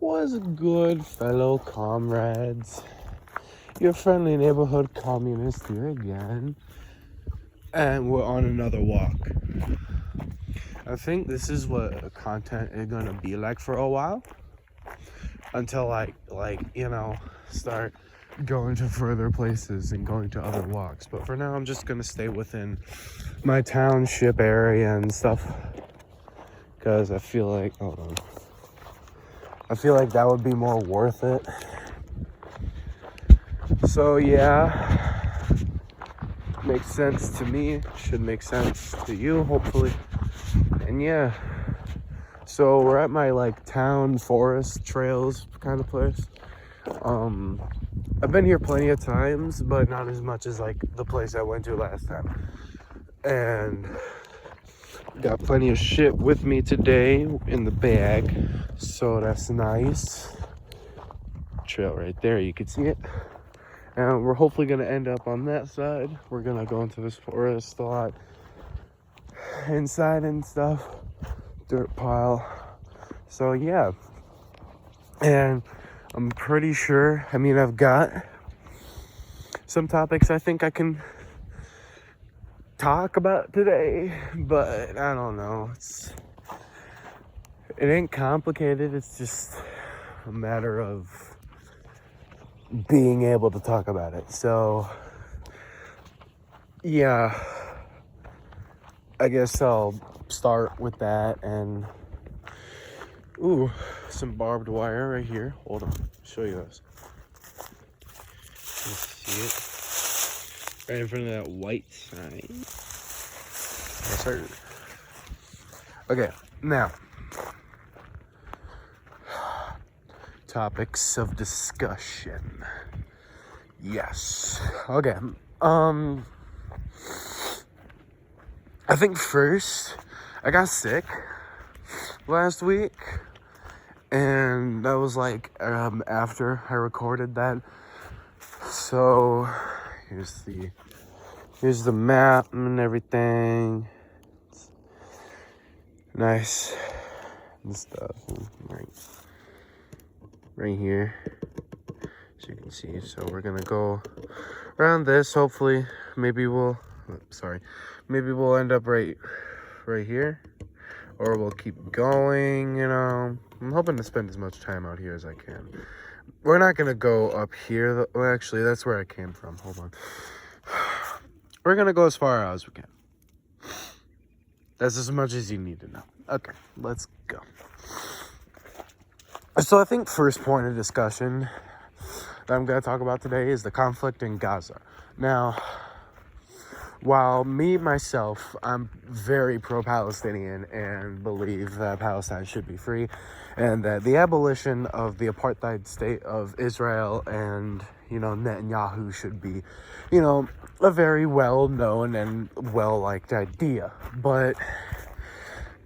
Was good, fellow comrades? Your friendly neighborhood communist here again. And we're on another walk. I think this is what content is gonna be like for a while. Until I, start going to further places and going to other walks. But for now, I'm just gonna stay within my township area and stuff. Because I feel like, I feel like that would be more worth it. So yeah, makes sense to me, should make sense to you, hopefully. And yeah, so we're at my town forest trails kind of place. I've been here plenty of times, but not as much as the place I went to last time. And got plenty of shit with me today in the bag, so that's nice. Trail right there, you can see it. And we're hopefully gonna end up on that side. We're gonna go into this forest a lot inside and stuff, dirt pile. So yeah, and I'm pretty sure, I've got some topics I think I can talk about today, but I don't know, it ain't complicated. It's just a matter of being able to talk about it. So yeah, I guess I'll start with that. And ooh, some barbed wire right here. Hold on, show you this. You see it right in front of that white sign. Yes, sir. Okay, now topics of discussion. Yes. Okay. I think first, I got sick last week, and that was after I recorded that. So here's the map and everything. It's nice and stuff right here, as you can see. So we're gonna go around this. Hopefully, maybe we'll end up right here, or we'll keep going. I'm hoping to spend as much time out here as I can. We're not gonna go up here though. Well, actually, that's where I came from. Hold on. We're gonna go as far out as we can. That's as much as you need to know. Okay, let's go. So I think first point of discussion that I'm going to talk about today is the conflict in Gaza. Now, while myself, I'm very pro-Palestinian and believe that Palestine should be free and that the abolition of the apartheid state of Israel and, Netanyahu should be, a very well-known and well-liked idea. But,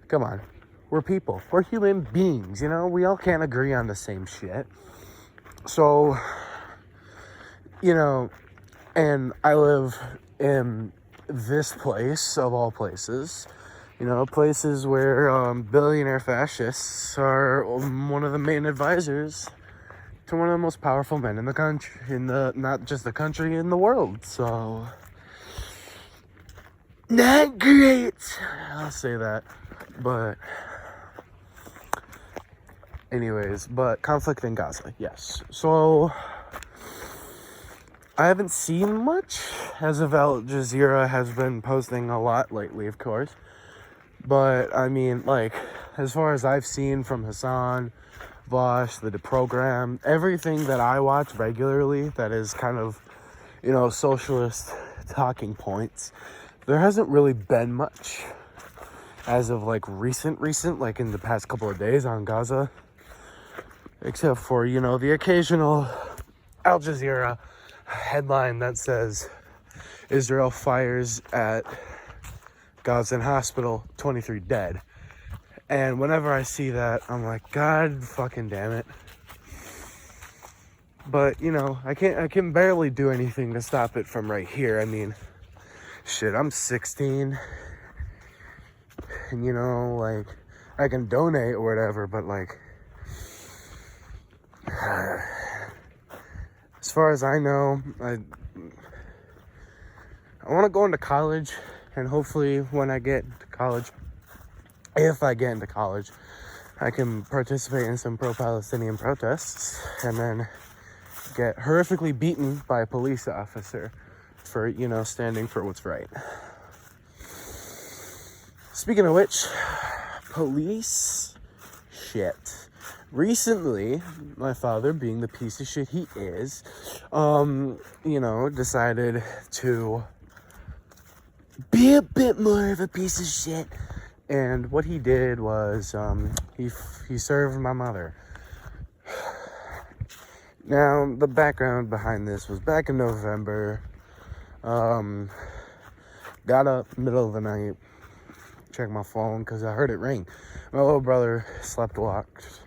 come on. We're people. We're human beings, We all can't agree on the same shit. So, and I live in this place, of all places, places where billionaire fascists are one of the main advisors to one of the most powerful men in the country, not just the country, in the world. So, not great, I'll say that. But anyways, conflict in Gaza, yes. So, I haven't seen much, as of Al Jazeera has been posting a lot lately, of course. But, as far as I've seen from Hassan, Vosh, the program, everything that I watch regularly that is kind of, socialist talking points, there hasn't really been much as of, recent, in the past couple of days on Gaza. Except for, the occasional Al Jazeera headline that says Israel fires at Gazan hospital, 23 dead. And whenever I see that, I'm like, God fucking damn it. But, I can barely do anything to stop it from right here. Shit, I'm 16. And, I can donate or whatever, but, far as I know, I want to go into college, and hopefully when I get to college, if I get into college, I can participate in some pro-Palestinian protests and then get horrifically beaten by a police officer for, standing for what's right. Speaking of which, police shit. Recently, my father, being the piece of shit he is, decided to be a bit more of a piece of shit. And what he did was, he served my mother. Now, the background behind this was back in November. Got up middle of the night, checked my phone because I heard it ring. My little brother sleepwalked.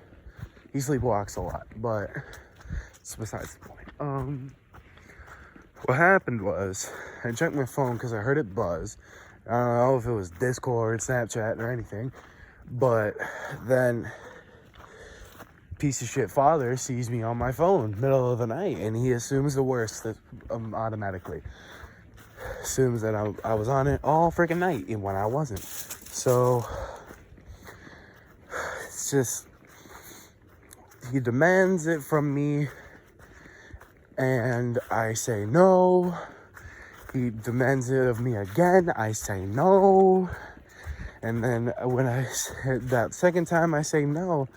He sleepwalks a lot, but it's besides the point. What happened was, I checked my phone because I heard it buzz. I don't know if it was Discord, Snapchat, or anything, but then piece of shit father sees me on my phone middle of the night, and he assumes the worst automatically. Assumes that I was on it all freaking night, and when I wasn't. So it's just, he demands it from me, and I say no. He demands it of me again. I say no. And then when I said that second time I say no,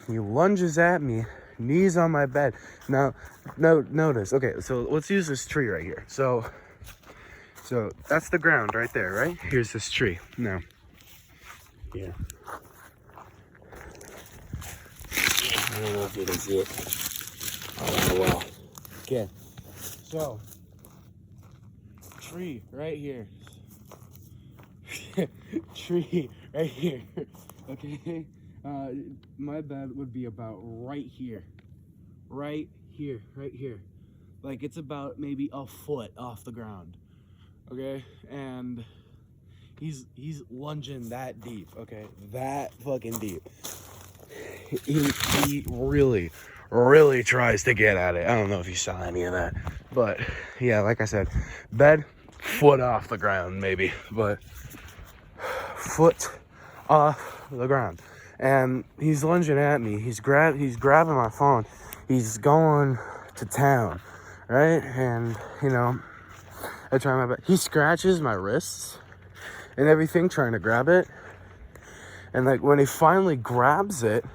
he lunges at me, knees on my bed. Now, notice. Okay, so let's use this tree right here. So that's the ground right there, right? Here's this tree. Now, yeah. I don't know if you can see it. Oh, well. Okay. So, tree right here. Tree right here. Okay. My bed would be about right here. Right here. Like, it's about maybe a foot off the ground. Okay? And he's lunging that deep. Okay? That fucking deep. He really tries to get at it. I don't know if you saw any of that. But, yeah, like I said, bed, foot off the ground, maybe. But, foot off the ground. And he's lunging at me. He's grabbing my phone. He's going to town, right? And, I try my best. He scratches my wrists and everything trying to grab it. And, like, when he finally grabs it,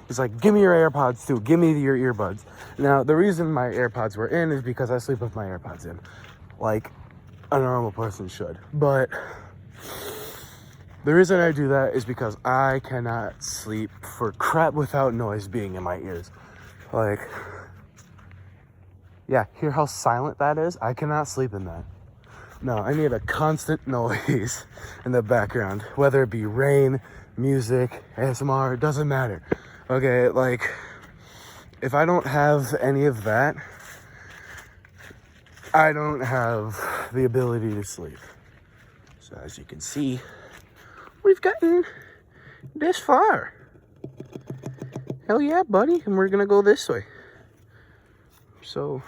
he's like, give me your AirPods, too. Give me your earbuds. Now, the reason my AirPods were in is because I sleep with my AirPods in. Like a normal person should. But the reason I do that is because I cannot sleep for crap without noise being in my ears. Like, yeah, hear how silent that is? I cannot sleep in that. No, I need a constant noise in the background, whether it be rain, music, ASMR, it doesn't matter. Okay, like, if I don't have any of that, I don't have the ability to sleep. So as you can see, we've gotten this far. Hell yeah, buddy. And we're gonna go this way. So,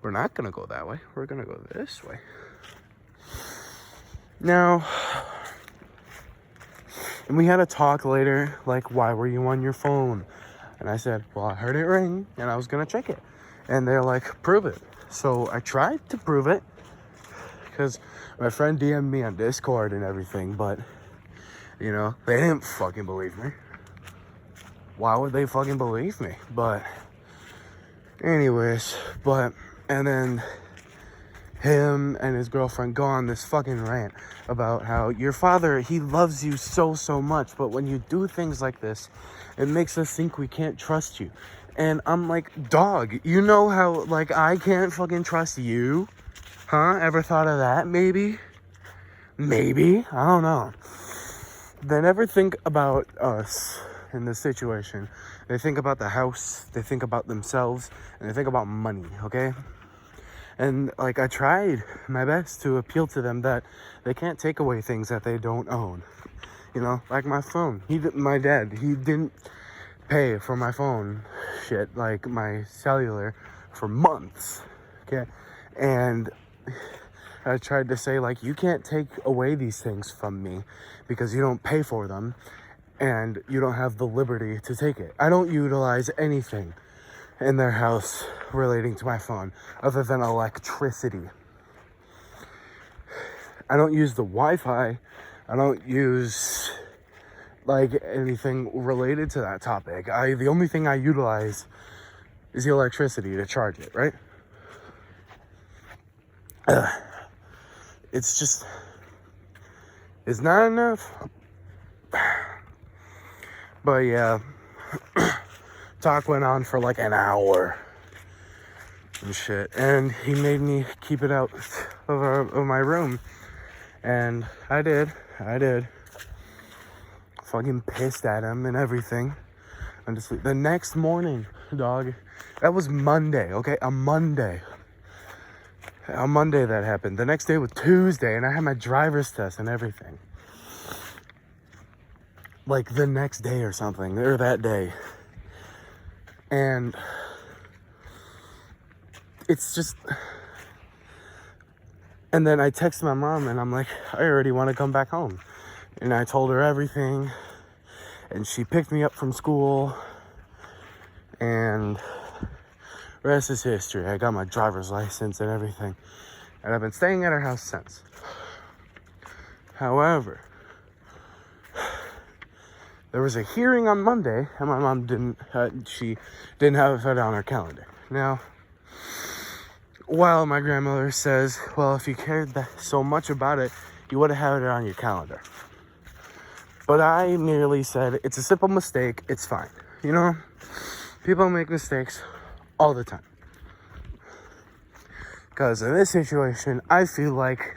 we're not gonna go that way. We're gonna go this way. Now, and we had a talk later, like, why were you on your phone? And I said, well, I heard it ring, and I was gonna check it. And they're like, prove it. So I tried to prove it, because my friend DM'd me on Discord and everything, but, they didn't fucking believe me. Why would they fucking believe me? But, anyways, and then him and his girlfriend go on this fucking rant about how your father, he loves you so much, but when you do things like this, it makes us think we can't trust you. And I'm like, dog, you know how, like, I can't fucking trust you? Huh? Ever thought of that, maybe? Maybe? I don't know. They never think about us in this situation. They think about the house, they think about themselves, and they think about money, okay? And, like, I tried my best to appeal to them that they can't take away things that they don't own. Like my phone. My dad, he didn't pay for my phone shit, like my cellular, for months, okay? And I tried to say, like, you can't take away these things from me because you don't pay for them and you don't have the liberty to take it. I don't utilize anything in their house relating to my phone other than electricity. I don't use the Wi-Fi. I don't use like anything related to that topic. The only thing I utilize is the electricity to charge it, right? It's just, it's not enough. But yeah, talk went on for like an hour and shit, and he made me keep it out of my room, and I did. Fucking pissed at him and everything. And just the next morning, dog, that was Monday, okay? A Monday that happened. The next day was Tuesday, and I had my driver's test and everything. Like the next day or something, or that day. And it's just, and then I texted my mom and I'm like, I already want to come back home. And I told her everything, and she picked me up from school, and rest is history. I got my driver's license and everything, and I've been staying at her house since. However, there was a hearing on Monday, and my mom didn't have it on her calendar. Now, while my grandmother says, well, if you cared so much about it, you would have had it on your calendar. But I merely said, it's a simple mistake, it's fine. You know, people make mistakes all the time. Because in this situation, I feel like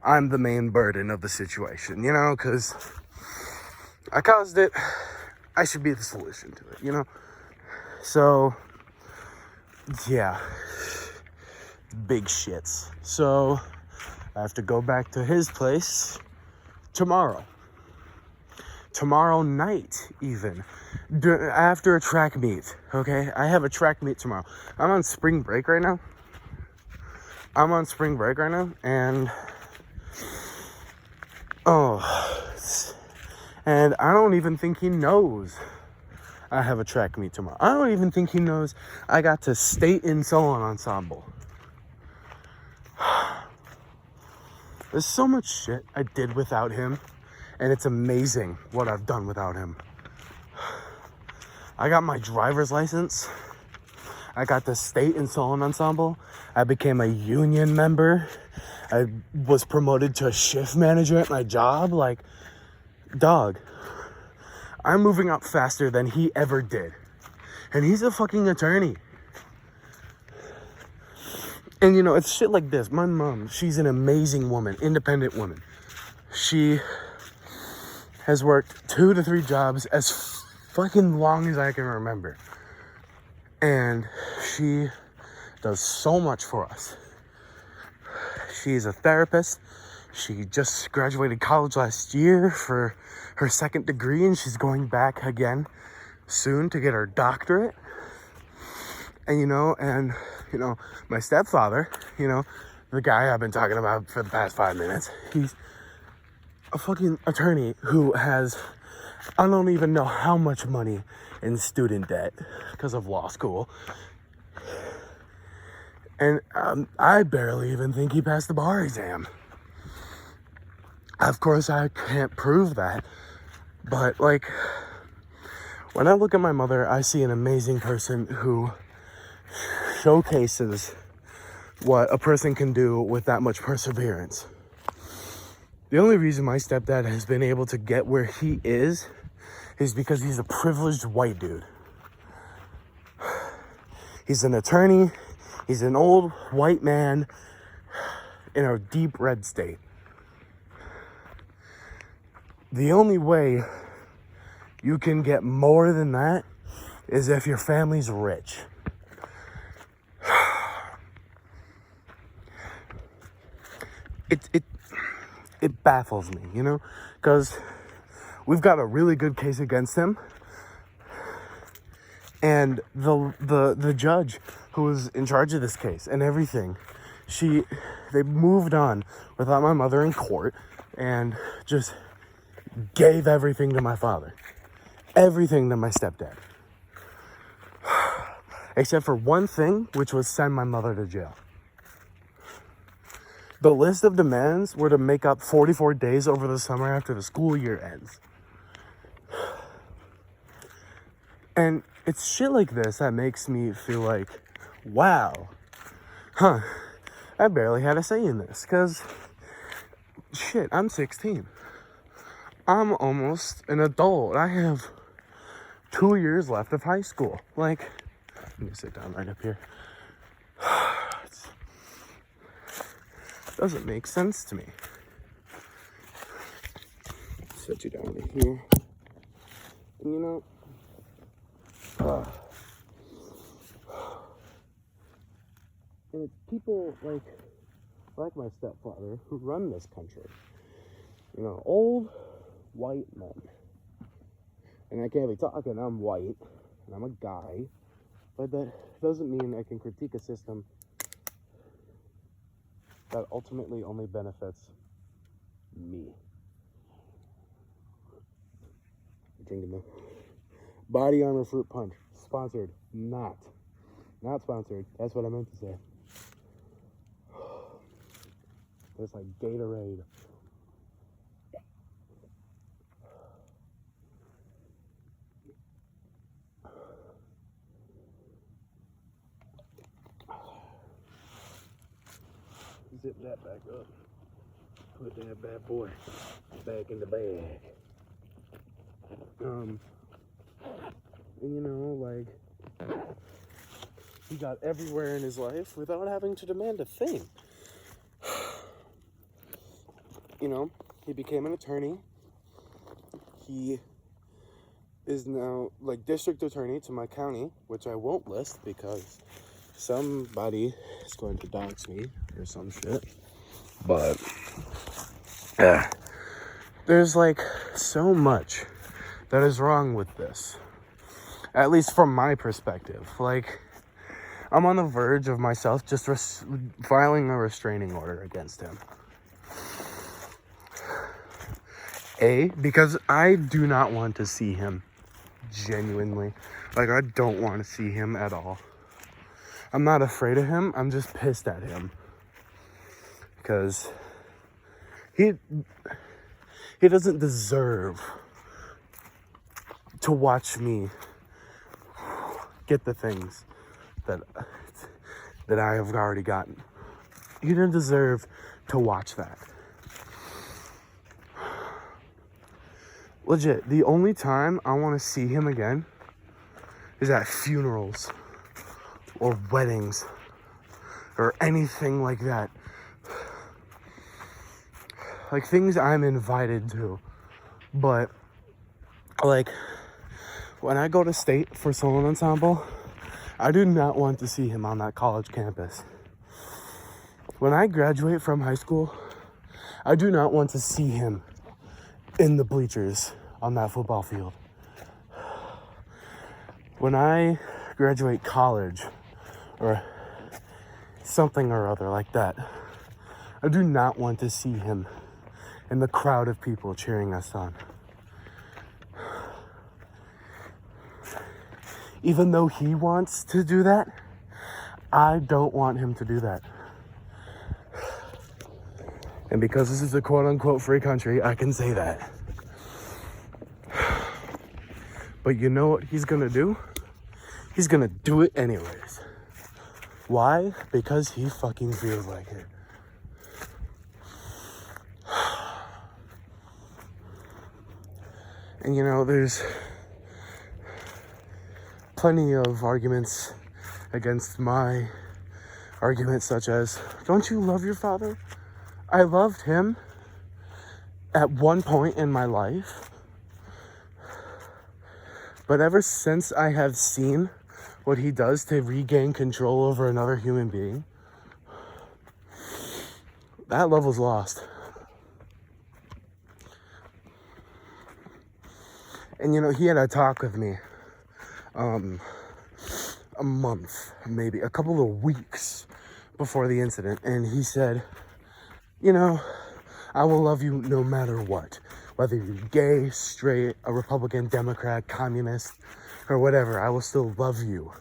I'm the main burden of the situation, you know, because I caused it, I should be the solution to it, you know? So, yeah, big shits. So, I have to go back to his place tomorrow night, even after a track meet. Okay, I have a track meet tomorrow. I'm on spring break right now, and and I don't even think he knows I have a track meet tomorrow. I don't even think he knows I got to state in solo ensemble. There's so much shit I did without him, and it's amazing what I've done without him. I got my driver's license. I got to state in solo ensemble. I became a union member. I was promoted to a shift manager at my job. Like, dog, I'm moving up faster than he ever did. And he's a fucking attorney. And you know, it's shit like this. My mom, she's an amazing woman, independent woman. She has worked 2 to 3 jobs as fucking long as I can remember. And she does so much for us. She's a therapist. She just graduated college last year for her 2nd degree, and she's going back again soon to get her doctorate. And, you know, my stepfather, you know, the guy I've been talking about for the past 5 minutes, he's a fucking attorney who has, I don't even know how much money in student debt because of law school. And I barely even think he passed the bar exam. Of course, I can't prove that. But, like, when I look at my mother, I see an amazing person who showcases what a person can do with that much perseverance. The only reason my stepdad has been able to get where he is because he's a privileged white dude. He's an attorney. He's an old white man in a deep red state. The only way you can get more than that is if your family's rich. It baffles me, you know, because we've got a really good case against him. And the judge who was in charge of this case and everything, they moved on without my mother in court and just gave everything to my father. Everything to my stepdad. Except for one thing, which was send my mother to jail. The list of demands were to make up 44 days over the summer after the school year ends. And it's shit like this that makes me feel like, wow, I barely had a say in this. Because, shit, I'm 16. I'm almost an adult. I have 2 years left of high school. Like, let me sit down right up here. It doesn't make sense to me. Set you down right here. And you know, and it's people like my stepfather who run this country. You know, old white men. And I can't be talking, I'm white, and I'm a guy, but that doesn't mean I can critique a system that ultimately only benefits me. Drinking the Body Armor Fruit Punch. Sponsored. Not sponsored. That's what I meant to say. It's like Gatorade. Zip that back up. Put that bad boy back in the bag. And you know, like, he got everywhere in his life without having to demand a thing. You know, he became an attorney. He is now, like, district attorney to my county, which I won't list because somebody is going to dox me or some shit. But, yeah. There's, like, so much that is wrong with this. At least from my perspective. Like, I'm on the verge of myself just filing a restraining order against him. Because I do not want to see him. Genuinely. Like, I don't want to see him at all. I'm not afraid of him. I'm just pissed at him. Because he doesn't deserve to watch me get the things that I have already gotten. He didn't deserve to watch that. Legit, the only time I want to see him again is at funerals or weddings or anything like that. Like, things I'm invited to. But, like, when I go to state for solo ensemble, I do not want to see him on that college campus. When I graduate from high school, I do not want to see him in the bleachers on that football field. When I graduate college or something or other like that, I do not want to see him in the crowd of people cheering us on. Even though he wants to do that, I don't want him to do that. And because this is a quote-unquote free country, I can say that. But you know what he's gonna do? He's gonna do it anyways. Why? Because he fucking feels like it. And you know, there's plenty of arguments against my arguments, such as, don't you love your father? I loved him at one point in my life. But ever since I have seen what he does to regain control over another human being, that love was lost. And you know, he had a talk with me a month, maybe a couple of weeks before the incident, and he said, you know, I will love you no matter what, whether you're gay, straight, a Republican, Democrat, communist, or whatever, I will still love you.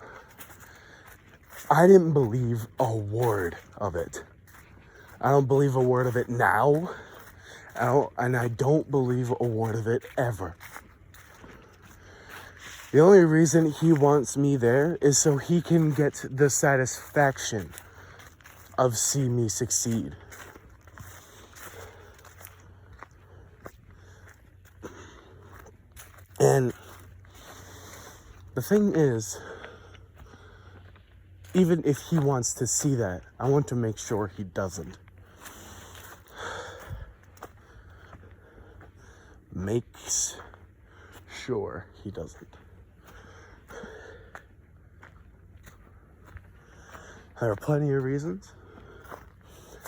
I didn't believe a word of it. I don't believe a word of it now. I don't believe a word of it ever. The only reason he wants me there is so he can get the satisfaction of seeing me succeed. And the thing is, even if he wants to see that, I want to make sure he doesn't. Makes sure he doesn't. There are plenty of reasons,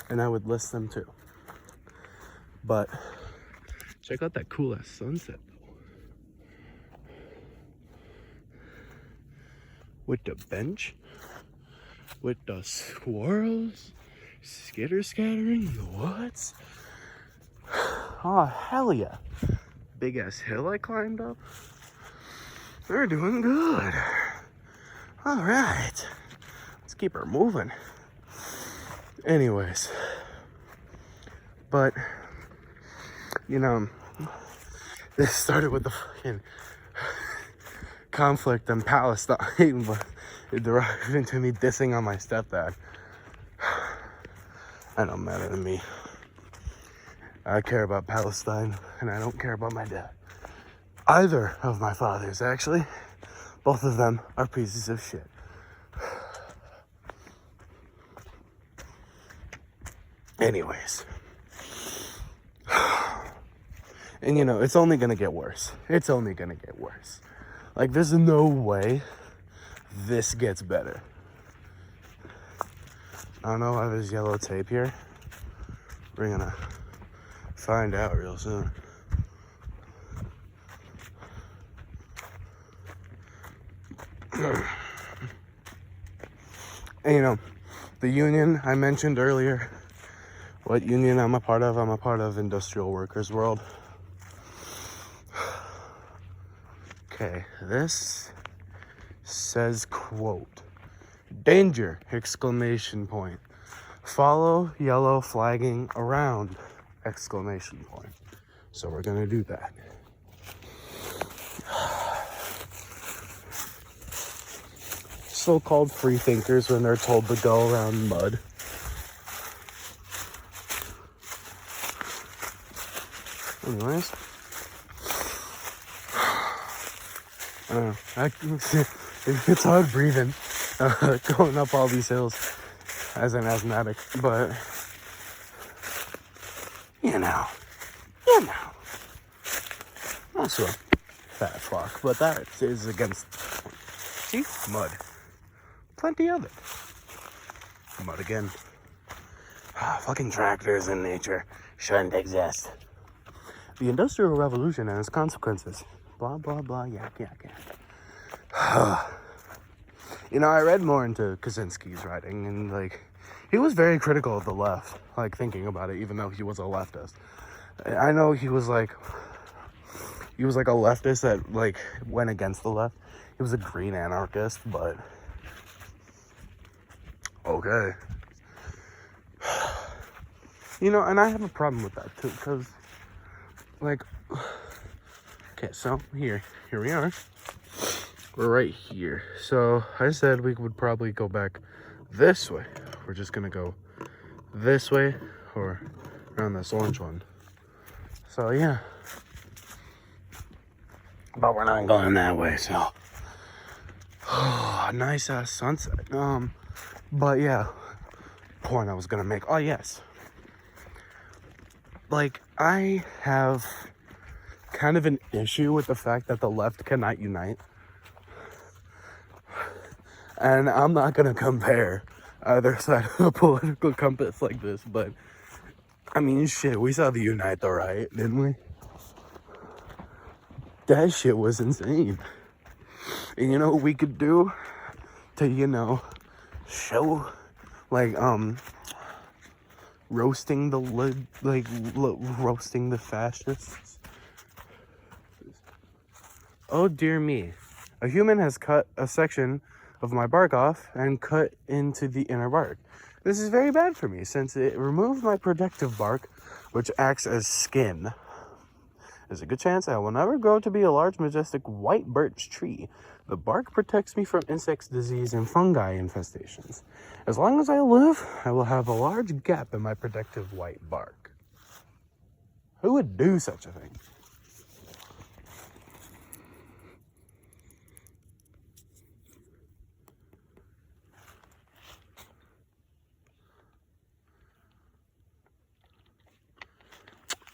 and I would list them too. But check out that cool ass sunset though. With the bench, with the squirrels scattering the woods. Oh, hell yeah. Big ass hill I climbed up. They're doing good. All right. Let's keep her moving. Anyways. But, you know, this started with the fucking conflict in Palestine, but it derived into me dissing on my stepdad. That don't matter to me. I care about Palestine, and I don't care about my dad. Either of my fathers, actually. Both of them are pieces of shit. Anyways. And you know, it's only gonna get worse. It's only gonna get worse. Like, there's no way this gets better. I don't know why there's yellow tape here. We're gonna find out real soon. And you know, the union I mentioned earlier, what union I'm a part of? I'm a part of Industrial Workers World. Okay, this says, quote, danger, exclamation point. Follow yellow flagging around, exclamation point. So we're gonna do that. So-called free thinkers, when they're told to go around mud, anyways, it's hard breathing going up all these hills as an asthmatic, but you know, not so fat fuck, but that is against, see, mud, plenty of it, mud again. Fucking tractors in nature shouldn't exist. The Industrial Revolution and its consequences. Blah, blah, blah, yak, yak, yak. You know, I read more into Kaczynski's writing, and, like, he was very critical of the left, like, thinking about it, even though he was a leftist. I know he was like a leftist that, like, went against the left. He was a green anarchist, but okay. You know, and I have a problem with that, too, because, like, okay, so here we are. We're right here. So I said we would probably go back this way. We're just gonna go this way or around this orange one. So yeah. But we're not going that way, so nice ass sunset. But yeah. Point I was gonna make. Oh yes. Like, I have kind of an issue with the fact that the left cannot unite. And I'm not gonna compare either side of the political compass like this, but I mean, shit, we saw the Unite the Right, didn't we? That shit was insane. And you know what we could do to, show, like, roasting the roasting the fascists. Oh dear me. A human has cut a section of my bark off and cut into the inner bark. This is very bad for me since it removed my protective bark, which acts as skin. There's a good chance I will never grow to be a large, majestic white birch tree. The bark protects me from insects, disease, and fungi infestations. As long as I live, I will have a large gap in my protective white bark. Who would do such a thing?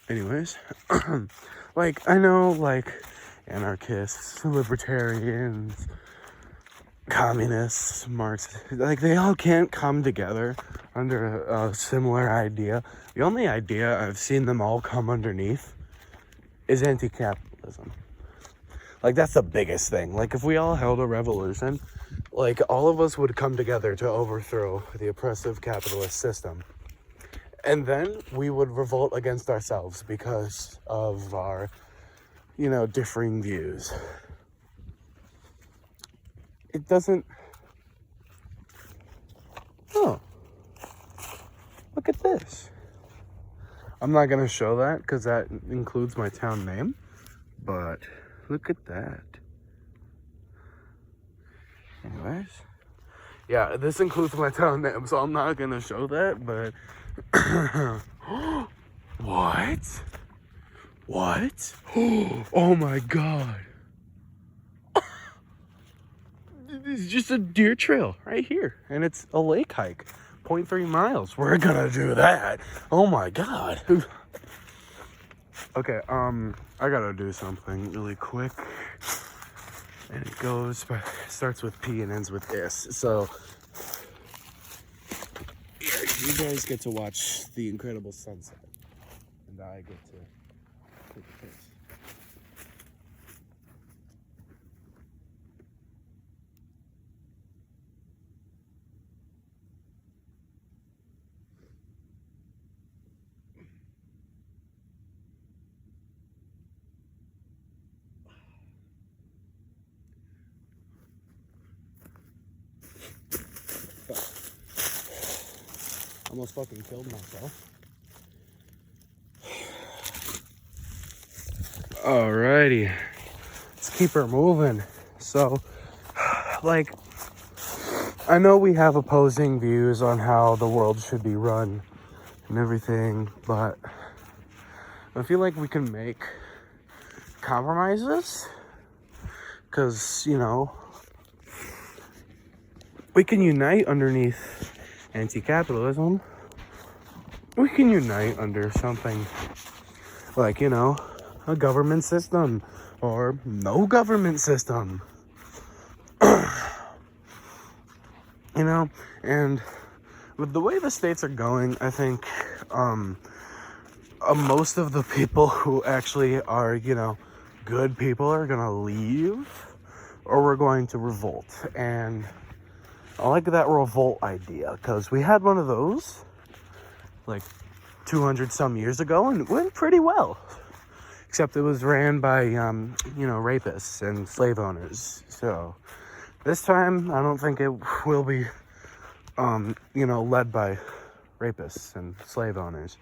Anyways, like, I know, like, anarchists, libertarians, communists, Marxists, like, they all can't come together under a similar idea. The only idea I've seen them all come underneath is anti-capitalism. Like, that's the biggest thing. Like, if we all held a revolution, like, all of us would come together to overthrow the oppressive capitalist system. And then we would revolt against ourselves because of our, differing views. It doesn't... Oh. Look at this. I'm not going to show that because that includes my town name. But look at that. Anyways. Yeah, this includes my town name, so I'm not going to show that, but... What? What? Oh my god. It's just a deer trail right here. And it's a lake hike. 0.3 miles. We're gonna do that. Oh my god. Okay, I gotta do something really quick. And it starts with P and ends with S. So you guys get to watch the incredible sunset, and I get to take a piss. Almost fucking killed myself. Alrighty, let's keep her moving. So, like, I know we have opposing views on how the world should be run and everything, but I feel like we can make compromises because, we can unite underneath anti-capitalism. We can unite under something like, a government system or no government system. And with the way the states are going, I think most of the people who actually are, good people are gonna leave, or we're going to revolt. And I like that revolt idea because we had one of those like 200 some years ago and it went pretty well, except it was ran by rapists and slave owners. So this time I don't think it will be led by rapists and slave owners.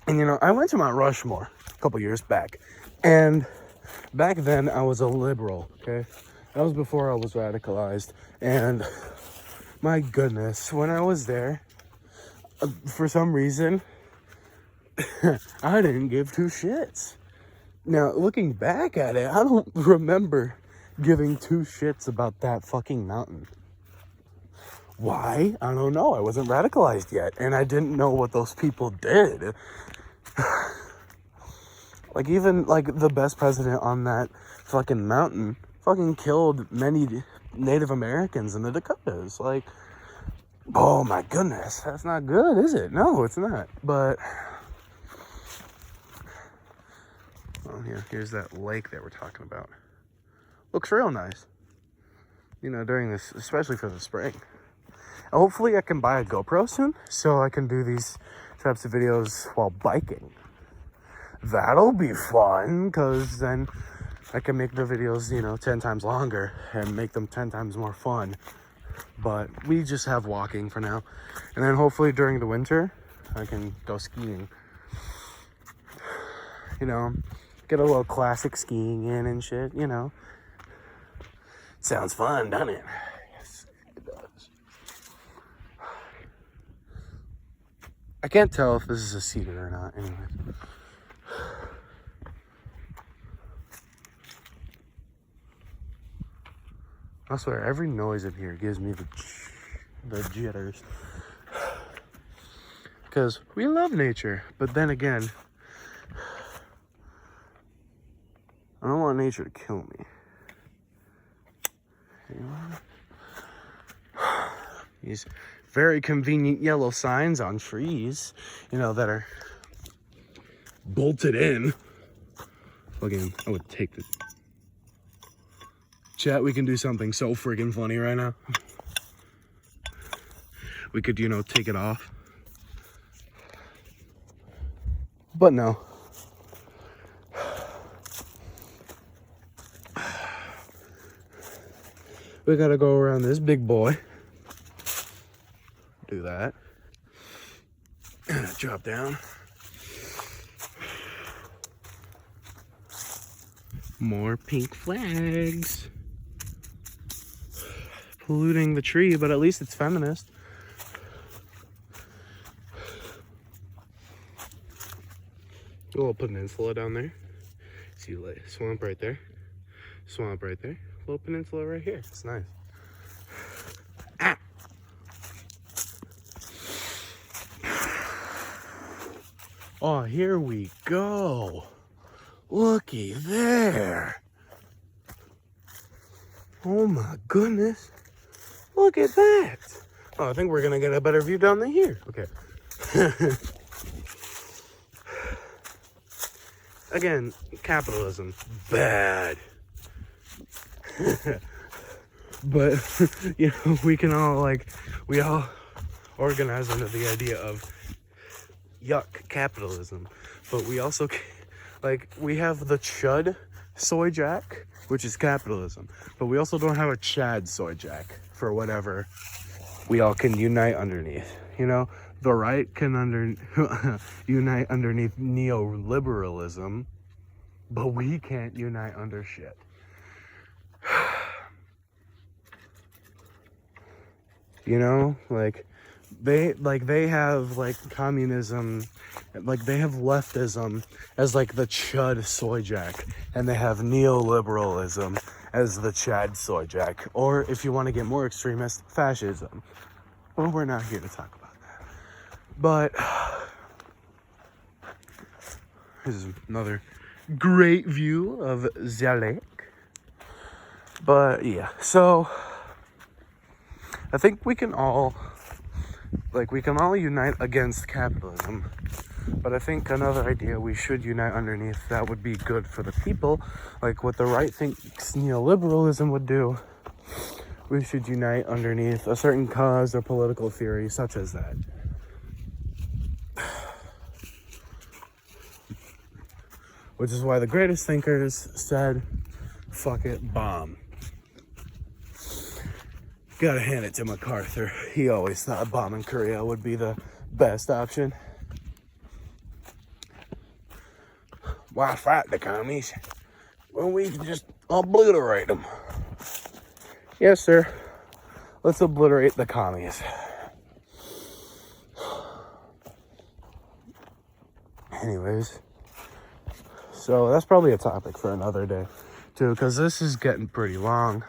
And I went to Mount Rushmore a couple years back, and back then I was a liberal. Okay, that was before I was radicalized, and my goodness, when I was there, for some reason, I didn't give two shits. Now, looking back at it, I don't remember giving two shits about that fucking mountain. Why? I don't know. I wasn't radicalized yet, and I didn't know what those people did. Like, even, the best president on that fucking mountain fucking killed many Native Americans in the Dakotas. Like, oh my goodness, that's not good, is it? No, it's not. But, well, here's that lake that we're talking about. Looks real nice. you know, during this, especially for the spring. Hopefully I can buy a GoPro soon so I can do these types of videos while biking. That'll be fun, because then I can make the videos, you know, 10 times longer and make them 10 times more fun. But we just have walking for now. And then hopefully during the winter, I can go skiing. You know, get a little classic skiing in and shit, you know. Sounds fun, doesn't it? Yes, it does. I can't tell if this is a cedar or not, anyway. I swear, every noise in here gives me the jitters. Because we love nature, but then again, I don't want nature to kill me. You know? These very convenient yellow signs on trees, you know, that are bolted in. Fucking, I would take this. Chat, we can do something so friggin' funny right now. We could, you know, take it off. But no. We gotta go around this big boy. Do that. Drop down. More pink flags. Polluting the tree, but at least it's feminist. A little peninsula down there. See, like swamp right there. Swamp right there. Little peninsula right here. It's nice. Ah. Oh, here we go. Looky there. Oh my goodness. Look at that. Oh, I think we're gonna get a better view down here. Okay. Again, capitalism, bad. But, you know, we can all, like, we all organize under the idea of yuck, capitalism. But we also, like, we have the chud soy jack, which is capitalism. But we also don't have a Chad soy jack for whatever we all can unite underneath. You know, the right can unite underneath neoliberalism, but we can't unite under shit. You know, like they have like communism, like they have leftism as like the chud soy jack, and they have neoliberalism as the Chad soy jack, or if you want to get more extremist, fascism. Well, we're not here to talk about that. But this is another great view of the lake. But yeah, so I think we can all unite against capitalism. But I think another idea we should unite underneath that would be good for the people, like what the right thinks neoliberalism would do. We should unite underneath a certain cause or political theory such as that. Which is why the greatest thinkers said, fuck it, bomb. Gotta hand it to MacArthur. He always thought bombing Korea would be the best option. Why fight the commies when we can just obliterate them? Yes, sir. Let's obliterate the commies. Anyways, so that's probably a topic for another day, too, because this is getting pretty long.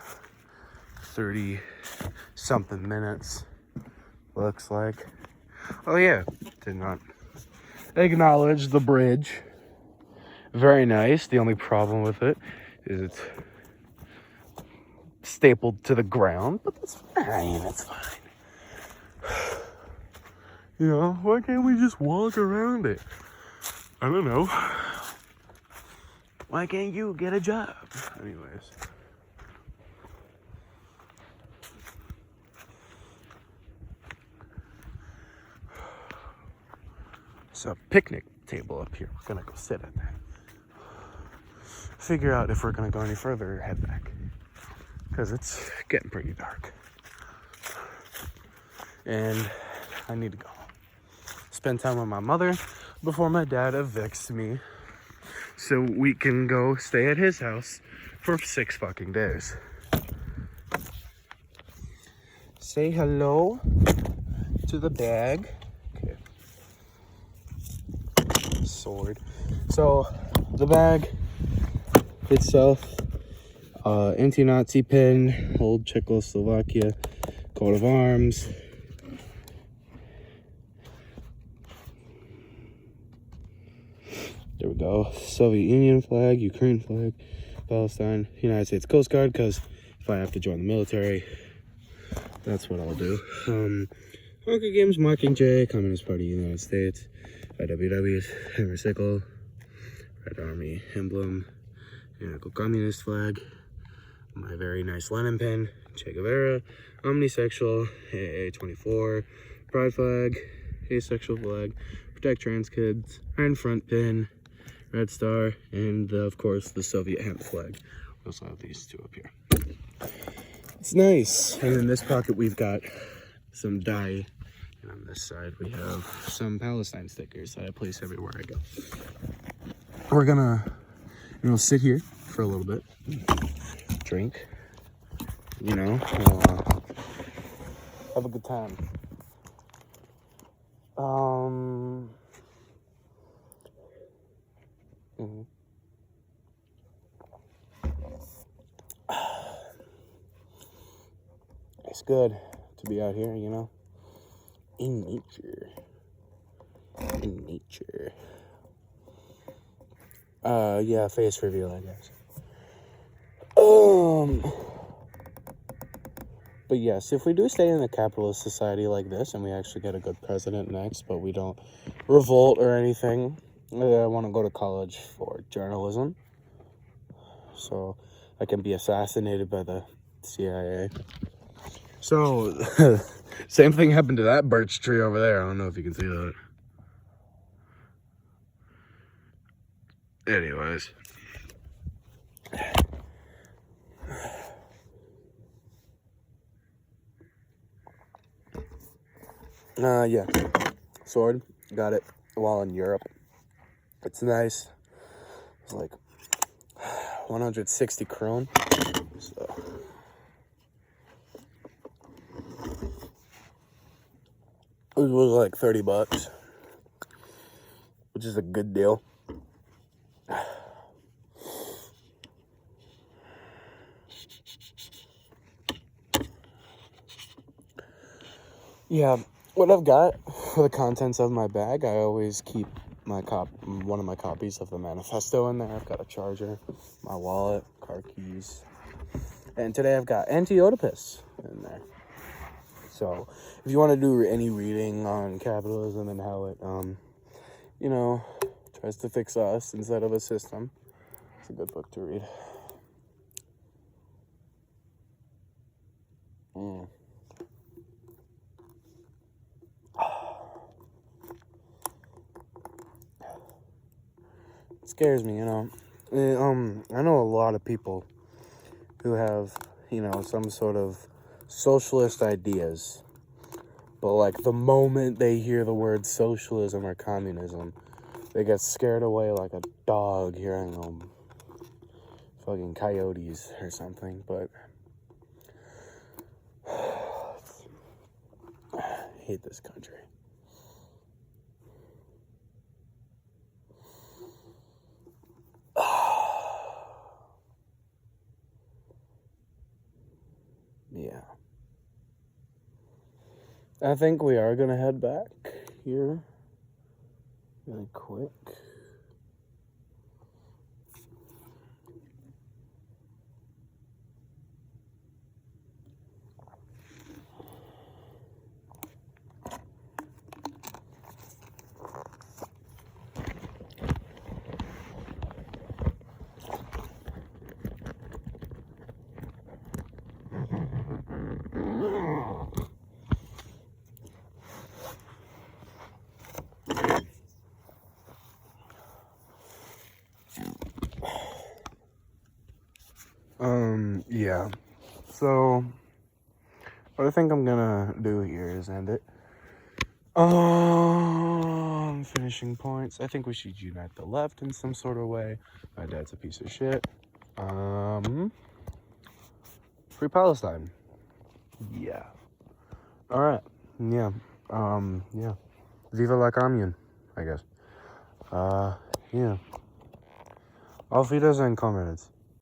30-something minutes, looks like. Oh, yeah. Did not acknowledge the bridge. Very nice. The only problem with it is it's stapled to the ground, but that's fine. It's fine. You know, why can't we just walk around it? I don't know. Why can't you get a job? Anyways. It's a picnic table up here. We're gonna go sit at that. Figure out if we're gonna go any further or head back. Because it's getting pretty dark. And I need to go spend time with my mother before my dad evicts me. So we can go stay at his house for 6 fucking days. Say hello to the bag. Okay. Sword. So the bag itself, anti-Nazi pin, old Czechoslovakia coat of arms. There we go. Soviet Union flag, Ukraine flag, Palestine, United States Coast Guard, because if I have to join the military, that's what I'll do. Hunger Games, Mockingjay, Communist Party of the United States, IWW's, Hammer Sickle, Red Army emblem, Anarcho Communist flag, my very nice Lenin pin, Che Guevara, omnisexual, AA24, pride flag, asexual flag, protect trans kids, iron front pin, red star, and of course the Soviet hemp flag. We also have these two up here. It's nice. And in this pocket we've got some dye, and on this side we have some Palestine stickers that I place everywhere I go. We're gonna, sit here for a little bit, drink, have a good time. It's good to be out here, in nature. Yeah, face reveal, I guess. But yes, if we do stay in a capitalist society like this and we actually get a good president next, but we don't revolt or anything, I want to go to college for journalism, so I can be assassinated by the CIA. So, same thing happened to that birch tree over there. I don't know if you can see that. Anyways. Yeah. Sword. Got it while in Europe. It's nice. It's like 160 krone. So. It was like $30, which is a good deal. Yeah, what I've got for the contents of my bag, I always keep one of my copies of the manifesto in there. I've got a charger, my wallet, car keys, and today I've got Anti-Oedipus in there. So, if you want to do any reading on capitalism and how it, tries to fix us instead of a system, it's a good book to read. It scares me, I know a lot of people who have, some sort of socialist ideas, but like the moment they hear the word socialism or communism, they get scared away like a dog hearing fucking coyotes or something. But I hate this country. Yeah. I think we are going to head back here really quick. Yeah. So, what I think I'm gonna do here is end it. Finishing points. I think we should unite the left in some sort of way. My dad's a piece of shit. Free Palestine. Yeah. All right. Yeah. Yeah. Viva la commune, I guess. Yeah. Auf Wiedersehen, comrades.